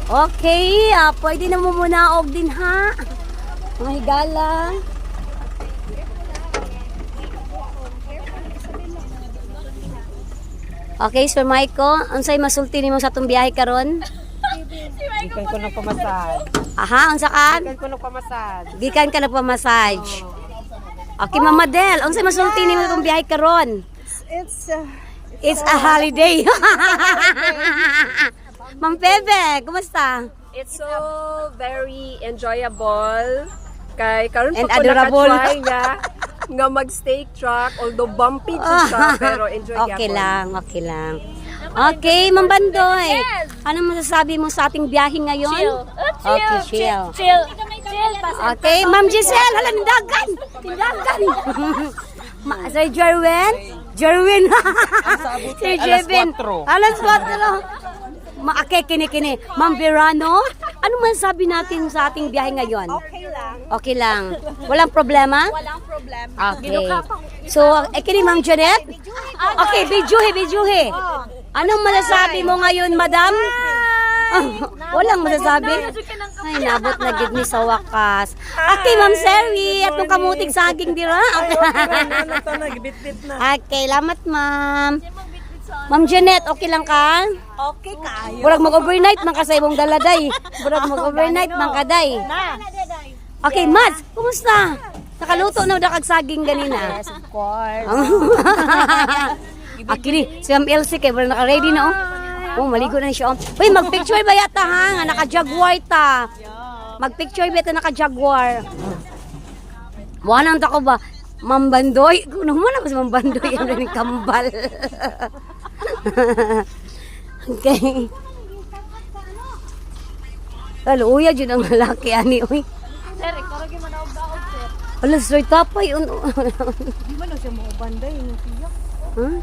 Okay, pwede na mo muna og din ha. Mga higala. Okay, Sir Maiko, unsay masulti nimo sa atong biyahe karon? Gikan ko ng pamasad. Aha, unsa ka? Gikan ko ng pamasad. Gikan ka nagpa-massage. Okay, Mama Del, unsay masulti nimo sa atong biyahe karon? It's a holiday. Ma'am Pepe, kumusta? It's so very enjoyable. Kay karon And pa ko adorable. nakatry niya nga mag-steak truck, although bumpy siya, pero enjoyable. Okay lang, okay lang. Okay, Ma'am Bandoy. Ano masasabi mo sa ating biyahe ngayon? Okay, chill. Chill. Okay, Ma'am Giselle, hala, nindagan. Nindagan. Sir Jerwin? Jerwin. Sir Jerwin. Alas 4. Maake, kini-kini. Ma'am Verano, ano masasabi natin sa ating biyahe ngayon? Okay lang. Okay lang. Walang problema? Walang problema. Okay. So, kini Ma'am Janet? Okay, bijuhe. Anong masasabi mo ngayon, madam? Walang masasabi? Ay, nabot na gid ni sa wakas. Okay, Ma'am Seri, atong kamutig saging dira. Okay, lamat, Ma'am. Ma'am Janet, okay lang ka? Okay kayo. Burag mag-overnight man ka sa imong daladay. Burag mag-overnight man kaday. Okay, Mads, kumusta? Nakaluto na daw kag saging ganina. Yes, of course. Akili, si Ma'am Elsie kay wala naka-ready na oh. Oh, maligo na siya. Uy, mag-picture ba yata ha? Nga naka-jaguar ta. Mag-picture ba yata naka-jaguar? Wanang tako ba? Ma'am Bandoy? Kung naman na si Ma'am Bandoy, ang rin kambal. Okay. Uya dyan ang lalaki, ani. Uy. Sir, ikaw rin man ako daog, sir. Alas, sir, tapay. Di man na siya mo banday, yung tiyak. Huh?